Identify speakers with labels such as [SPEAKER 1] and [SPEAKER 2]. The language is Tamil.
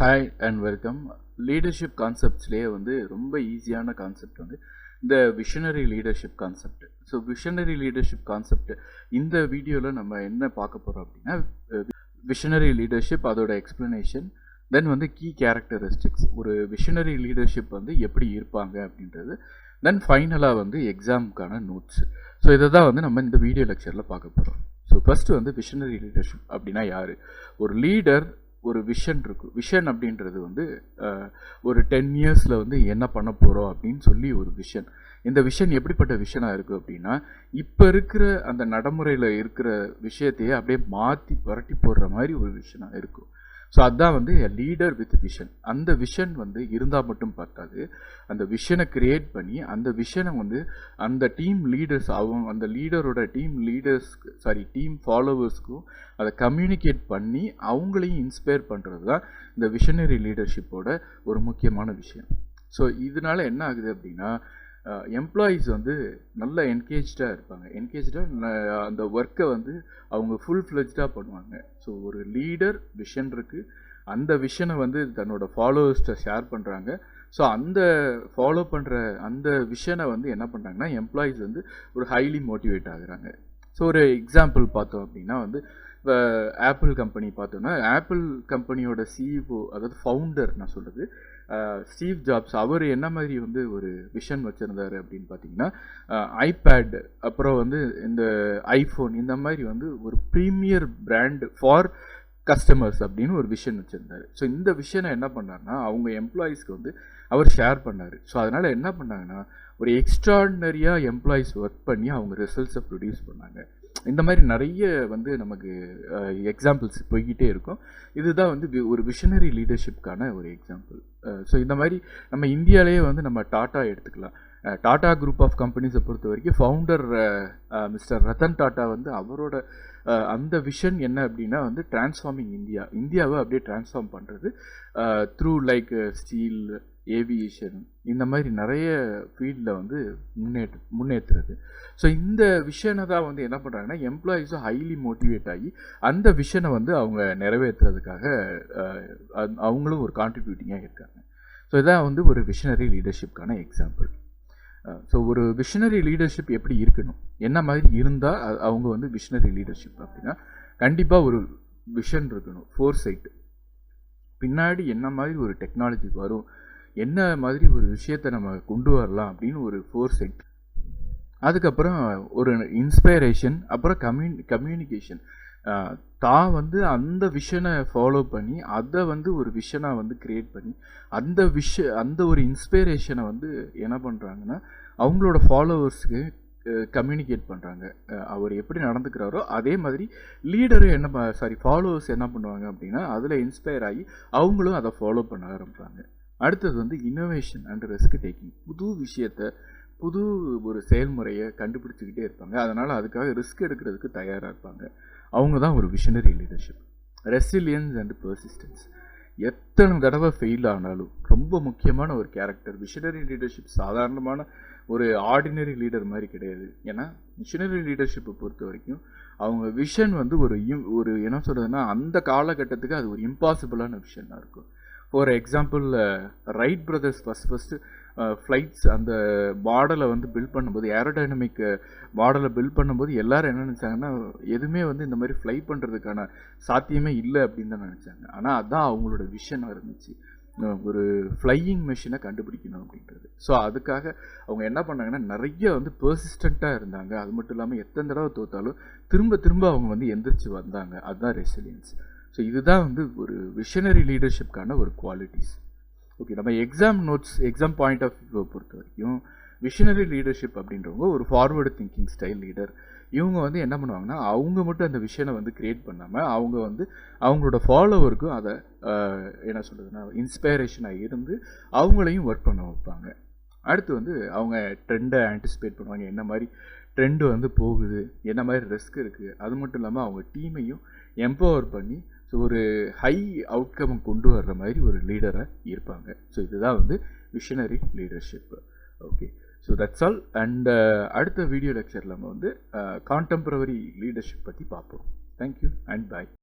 [SPEAKER 1] Hi and welcome. லீடர்ஷிப் கான்செப்ட்ஸ்லேயே வந்து ரொம்ப ஈஸியான கான்செப்ட் வந்து இந்த visionary leadership concept. So visionary leadership concept இந்த வீடியோவில் நம்ம என்ன பார்க்க போகிறோம் அப்படின்னா, விஷனரி லீடர்ஷிப் அதோட எக்ஸ்ப்ளனேஷன், தென் வந்து கீ கேரக்டரிஸ்டிக்ஸ், ஒரு விஷனரி லீடர்ஷிப் வந்து எப்படி இருப்பாங்க அப்படின்றது, தென் ஃபைனலாக வந்து எக்ஸாமுக்கான நோட்ஸ். ஸோ இதை தான் வந்து நம்ம இந்த வீடியோ லெக்சரில் பார்க்க போகிறோம். ஸோ ஃபஸ்ட்டு வந்து விஷனரி லீடர்ஷிப் அப்படின்னா யார்? ஒரு லீடர், ஒரு விஷன் இருக்கும். விஷன் அப்படின்றது வந்து ஒரு 10 இயர்ஸில் வந்து என்ன பண்ண போகிறோம் அப்படின்னு சொல்லி ஒரு விஷன். இந்த விஷன் எப்படிப்பட்ட விஷனாக இருக்குது அப்படின்னா, இப்போ இருக்கிற அந்த நடைமுறையில் இருக்கிற விஷயத்தையே அப்படியே மாற்றி புரட்டி போடுற மாதிரி ஒரு விஷனாக இருக்கும். ஸோ அதுதான் வந்து லீடர் வித் விஷன். அந்த விஷன் வந்து இருந்தால் மட்டும் பார்த்தாது, அந்த விஷனை கிரியேட் பண்ணி அந்த விஷனை வந்து அந்த டீம் லீடர்ஸ், அந்த லீடரோட டீம் ஃபாலோவர்ஸ்க்கும் அதை கம்யூனிகேட் பண்ணி அவங்களையும் இன்ஸ்பயர் பண்ணுறது தான் இந்த விஷனரி லீடர்ஷிப்போட ஒரு முக்கியமான விஷயம். ஸோ இதனால என்ன ஆகுது அப்படின்னா, எம்ப்ளாயீஸ் வந்து நல்ல என்கேஜாக இருப்பாங்க. அந்த ஒர்க்கை வந்து அவங்க ஃபுல் ஃப்ளெஜ்டாக பண்ணுவாங்க. ஸோ ஒரு லீடர் விஷன் இருக்குது, அந்த விஷனை வந்து தன்னோட ஃபாலோவர்ஸ்ட்டை ஷேர் பண்ணுறாங்க. ஸோ அந்த ஃபாலோ பண்ணுற அந்த விஷனை வந்து என்ன பண்ணுறாங்கன்னா, எம்ப்ளாயீஸ் வந்து ஒரு ஹைலி மோட்டிவேட் ஆகுறாங்க. ஸோ ஒரு எக்ஸாம்பிள் பார்த்தோம் அப்படின்னா வந்து, இப்போ ஆப்பிள் கம்பெனி பார்த்தோன்னா, ஆப்பிள் கம்பெனியோட சிஇஓ, அதாவது ஃபவுண்டர் நான் சொல்கிறது, ஸ்டீவ் ஜாப்ஸ், அவர் என்ன மாதிரி வந்து ஒரு விஷன் வச்சுருந்தார் அப்படின்னு பார்த்தீங்கன்னா, ஐபேட், அப்புறம் வந்து இந்த ஐஃபோன், இந்த மாதிரி வந்து ஒரு ப்ரீமியர் பிராண்ட் ஃபார் கஸ்டமர்ஸ் அப்படின்னு ஒரு விஷன் வச்சுருந்தார். ஸோ இந்த விஷனை என்ன பண்ணார்னா, அவங்க எம்ப்ளாயீஸ்க்கு வந்து அவர் ஷேர் பண்ணார். ஸோ அதனால் என்ன பண்ணாங்கன்னா, ஒரு எக்ஸ்ட்ராடினரியாக எம்ப்ளாயீஸ் ஒர்க் பண்ணி அவங்க ரிசல்ட்ஸை ப்ரொடியூஸ் பண்ணாங்க. இந்த மாதிரி நிறைய வந்து நமக்கு எக்ஸாம்பிள்ஸ் போய்கிட்டே இருக்கும். இதுதான் வந்து ஒரு விஷனரி லீடர்ஷிப்கான ஒரு எக்ஸாம்பிள். ஸோ இந்த மாதிரி நம்ம இந்தியாவிலேயே வந்து நம்ம டாட்டா எடுத்துக்கலாம். டாடா குரூப் ஆஃப் கம்பெனிஸை பொறுத்த வரைக்கும் ஃபவுண்டர் மிஸ்டர் ரத்தன் டாட்டா வந்து அவரோட அந்த விஷன் என்ன அப்படின்னா வந்து டிரான்ஸ்ஃபார்மிங் இந்தியாவை அப்படியே டிரான்ஸ்ஃபார்ம் பண்ணுறது த்ரூ லைக் ஸ்டீல், ஏவியேஷன், இந்த மாதிரி நிறைய ஃபீல்டில் வந்து முன்னேற்றுறது. ஸோ இந்த விஷனை தான் வந்து என்ன பண்ணுறாங்கன்னா, எம்ப்ளாயீஸும் ஹைலி மோட்டிவேட் ஆகி அந்த விஷனை வந்து அவங்க நிறைவேற்றுறதுக்காக அவங்களும் ஒரு கான்ட்ரிபியூட்டிங்காக இருக்காங்க. ஸோ இதான் வந்து ஒரு விஷனரி லீடர்ஷிப்கான எக்ஸாம்பிள். ஸோ ஒரு விஷனரி லீடர்ஷிப் எப்படி இருக்கணும், என்ன மாதிரி இருந்தால் அவங்க வந்து விஷனரி லீடர்ஷிப் அப்படின்னா, கண்டிப்பாக ஒரு விஷன் இருக்கணும், ஃபோர்சைட். பின்னாடி என்ன மாதிரி ஒரு டெக்னாலஜி வரும், என்ன மாதிரி ஒரு விஷயத்தை நம்ம கொண்டு வரலாம் அப்படின்னு ஒரு ஃபோர்சைட். அதுக்கப்புறம் ஒரு இன்ஸ்பைரேஷன், அப்புறம் கம்யூனிகேஷன். தான் வந்து அந்த விஷனை ஃபாலோ பண்ணி அதை வந்து ஒரு விஷனாக வந்து க்ரியேட் பண்ணி அந்த ஒரு இன்ஸ்பைரேஷனை வந்து என்ன பண்ணுறாங்கன்னா, அவங்களோட ஃபாலோவர்ஸுக்கு கம்யூனிகேட் பண்ணுறாங்க. அவர் எப்படி நடந்துக்கிறாரோ அதே மாதிரி லீடரும் ஃபாலோவர்ஸ் என்ன பண்ணுவாங்க அப்படின்னா, அதில் இன்ஸ்பயர் ஆகி அவங்களும் அதை ஃபாலோ பண்ண ஆரம்பிப்பாங்க. அடுத்தது வந்து இன்னோவேஷன் அண்ட் ரிஸ்க் டேக்கிங். புது ஒரு செயல்முறையை கண்டுபிடிச்சிக்கிட்டே இருப்பாங்க. அதனால் அதுக்காக ரிஸ்க் எடுக்கிறதுக்கு தயாராக இருப்பாங்க. அவங்க தான் ஒரு visionary leadership. Resilience and persistence. எத்தனை தடவை ஃபெயில் ஆனாலும் ரொம்ப முக்கியமான ஒரு கேரக்டர். விஷனரி லீடர்ஷிப் சாதாரணமான ஒரு ஆர்டினரி லீடர் மாதிரி கிடையாது. ஏன்னா விஷனரி லீடர்ஷிப்பை பொறுத்த வரைக்கும் அவங்க விஷன் வந்து ஒரு என்ன சொல்கிறதுனா, அந்த காலகட்டத்துக்கு அது ஒரு இம்பாசிபிளான விஷனாக இருக்கும். For example, Wright brothers first flights அந்த மாடலை வந்து பில்ட் பண்ணும்போது, ஏரோடைனமிக் மாடலை பில்ட் பண்ணும்போது எல்லோரும் என்ன நினச்சாங்கன்னா, எதுவுமே வந்து இந்த மாதிரி ஃப்ளை பண்ணுறதுக்கான சாத்தியமே இல்லை அப்படின்னு தான் நினச்சாங்க. ஆனால் அதுதான் அவங்களோட விஷனாக இருந்துச்சு, ஒரு ஃப்ளையிங் மெஷினை கண்டுபிடிக்கணும் அப்படின்றது. ஸோ அதுக்காக அவங்க என்ன பண்ணாங்கன்னா, நிறைய வந்து பெர்சிஸ்டண்ட்டாக இருந்தாங்க. அது மட்டும் இல்லாமல் எத்தனை தடவை தோற்றாலும் திரும்ப அவங்க வந்து எந்திரிச்சு வந்தாங்க. அதுதான் ரெசிலியன்ஸ். ஸோ இதுதான் வந்து ஒரு விஷனரி லீடர்ஷிப்கான ஒரு குவாலிட்டிஸ். ஓகே, நம்ம எக்ஸாம் பாயிண்ட் ஆஃப் வியூவை பொறுத்த வரைக்கும் விஷனரி லீடர்ஷிப் அப்படின்றவங்க ஒரு ஃபார்வர்டு திங்கிங் ஸ்டைல் லீடர். இவங்க வந்து என்ன பண்ணுவாங்கன்னா, அவங்க மட்டும் அந்த விஷனை வந்து க்ரியேட் பண்ணாமல் அவங்க வந்து அவங்களோட ஃபாலோவருக்கும் அதை என்ன சொல்கிறதுனா இன்ஸ்பைரேஷனாக இருந்து அவங்களையும் ஒர்க் பண்ண வைப்பாங்க. அடுத்து வந்து அவங்க ட்ரெண்டை ஆன்டிசிபேட் பண்ணுவாங்க, என்ன மாதிரி ட்ரெண்டு வந்து போகுது, என்ன மாதிரி ரிஸ்க் இருக்குது. அது மட்டும் இல்லாமல் அவங்க டீமையும் எம்பவர் பண்ணி ஸோ ஒரு ஹை அவுட்கம் கொண்டு வர்ற மாதிரி ஒரு லீடராக இருப்பாங்க. ஸோ இதுதான் வந்து visionary leadership. Okay, so that's all. And அடுத்த வீடியோ லெக்சரில் நம்ம வந்து கான்டெம்பரரி லீடர்ஷிப் பற்றி பார்ப்போம். Thank you and bye.